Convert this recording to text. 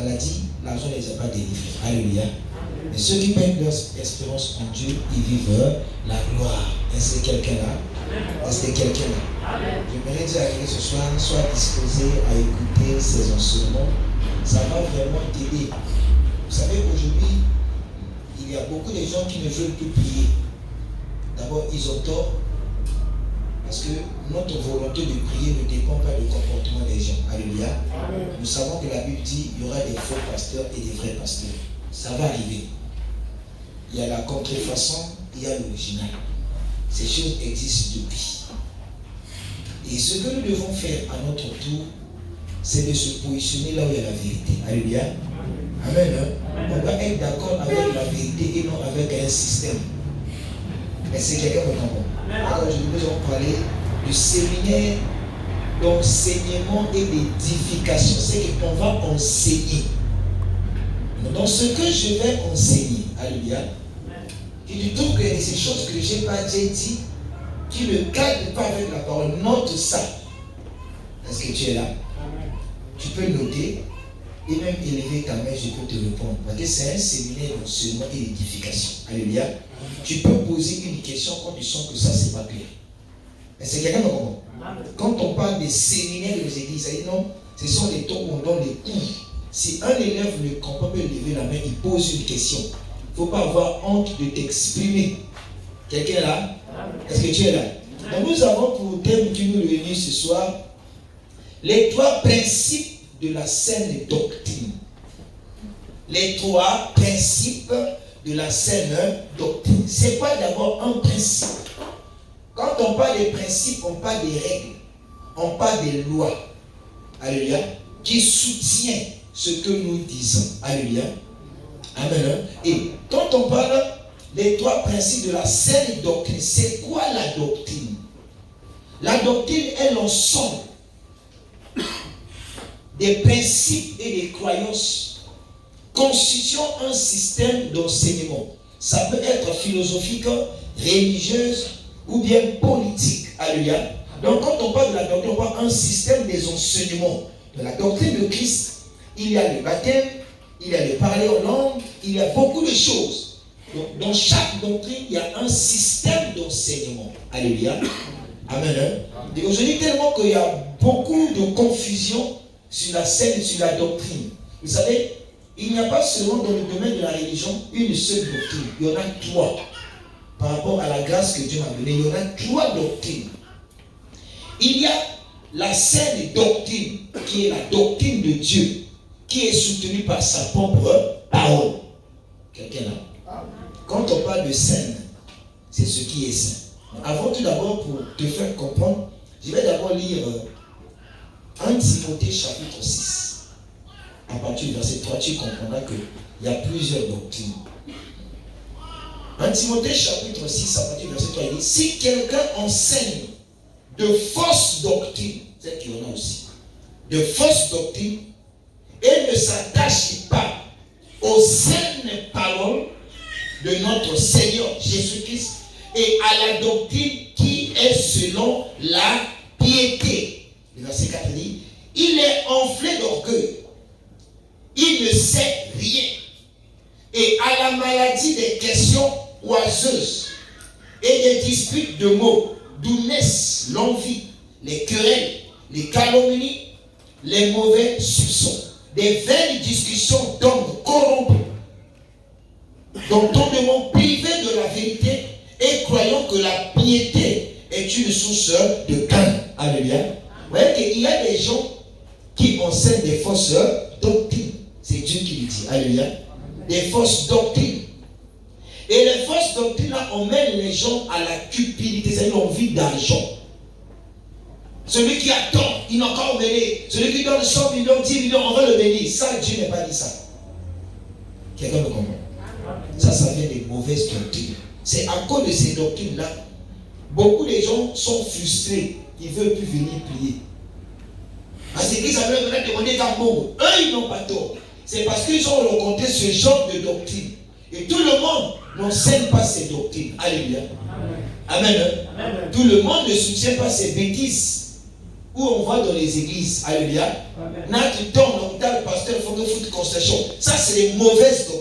maladie, l'argent ne les a pas délivrés. Alléluia. Et ceux qui mettent leur espérance en Dieu, ils vivent la gloire. Est-ce que quelqu'un là? Est-ce que quelqu'un là? J'aimerais dire à quelqu'un ce soir, sois disposé à écouter ces enseignements. Ça va vraiment t'aider. Vous savez, aujourd'hui, il y a beaucoup de gens qui ne veulent plus prier. D'abord, ils ont tort. Parce que notre volonté de prier ne dépend pas du comportement des gens. Alléluia. Nous savons que la Bible dit qu'il y aura des faux pasteurs et des vrais pasteurs. Ça va arriver. Il y a la contrefaçon, il y a l'original. Ces choses existent depuis. Et ce que nous devons faire à notre tour, c'est de se positionner là où il y a la vérité. Alléluia. Amen. On doit être d'accord avec la vérité et non avec un système. Est-ce que quelqu'un me comprend? Alors aujourd'hui, nous allons parler du séminaire d'enseignement et d'édification. C'est qu'on va enseigner. Dans ce que je vais enseigner, alléluia, il trouve que ces choses que je n'ai pas dit, qui ne cadrent pas avec la parole, note ça. Est-ce que tu es là? Tu peux noter et même élever ta main, je peux te répondre. Parce que c'est un séminaire d'enseignement et d'édification. Alléluia. Tu peux poser une question quand tu sens que ça, c'est pas clair. Est-ce que quelqu'un me comprend? Quand on parle des séminaires des églises, ça dit non, ce sont les temps où on donne les cours. Si un élève ne comprend pas lever la main, il pose une question. Il ne faut pas avoir honte de t'exprimer. Quelqu'un est là? Est-ce que tu es là? Donc nous avons pour thème qui nous réunit ce soir les 3 principes de la saine doctrine. Les 3 principes de la saine doctrine. C'est quoi d'abord un principe? Quand on parle des principes, on parle des règles, on parle des lois. Alléluia. Qui soutient ce que nous disons. Alléluia. Amen. Et quand on parle des 3 principes de la saine doctrine, c'est quoi la doctrine? La doctrine est l'ensemble des principes et des croyances constituant un système d'enseignement. Ça peut être philosophique, religieuse ou bien politique. Alléluia. Donc quand on parle de la doctrine, on parle d'un système des enseignements. De la doctrine de Christ, il y a le baptême, il y a le parler en langue, il y a beaucoup de choses. Donc dans chaque doctrine, il y a un système d'enseignement. Alléluia. Amen. Et aujourd'hui, tellement qu'il y a beaucoup de confusion sur la scène, sur la doctrine. Vous savez, il n'y a pas seulement dans le domaine de la religion une seule doctrine. Il y en a 3. Par rapport à la grâce que Dieu m'a donnée, il y en a 3 doctrines. Il y a la saine doctrine, qui est la doctrine de Dieu, qui est soutenue par sa propre parole. Quelqu'un là? Quand on parle de saine, c'est ce qui est sain. Avant tout d'abord, pour te faire comprendre, je vais d'abord lire 1 Timothée chapitre 6. À partir du verset 3, tu comprendras qu'il y a plusieurs doctrines. 1 Timothée chapitre 6, à partir du verset 3, il dit, si quelqu'un enseigne de fausses doctrines, c'est qu'il y en a aussi, de fausses doctrines, et ne s'attache pas aux saines paroles de notre Seigneur Jésus-Christ et à la doctrine qui est selon la piété. Le verset 4 dit, il est enflé d'orgueil, il ne sait rien, et à la maladie des questions oiseuses et des disputes de mots, d'où naissent l'envie, les querelles, les calomnies, les mauvais soupçons, des vaines discussions d'hommes corrompus, dont on demande privé de la vérité et croyant que la piété est une source de gain. Alléluia. Vous voyez qu'il y a des gens qui enseignent des fausses doctrines. C'est Dieu qui le dit. Alléluia. Des fausses doctrines. Et les fausses doctrines là, emmènent les gens à la cupidité, c'est-à-dire l'envie d'argent. Celui qui a tant, il n'a qu'à bénir. Celui qui donne 100 millions, 10 millions, on va le bénir. Ça, Dieu n'a pas dit ça. Quelqu'un me comprend? Ça vient des mauvaises doctrines. C'est à cause de ces doctrines-là, beaucoup de gens sont frustrés. Ils ne veulent plus venir prier. Parce qu'ils avaient demandé d'un mot. Eux, ils n'ont pas tort. C'est parce qu'ils ont rencontré ce genre de doctrine. Et tout le monde n'enseigne pas ces doctrines. Alléluia. Amen. Amen. Tout le monde ne soutient pas ces bêtises. où on va dans les églises, alléluia, là tu tombes, on t'a le pasteur, il faut que vous faites concession. Ça, c'est les mauvaises doctrines.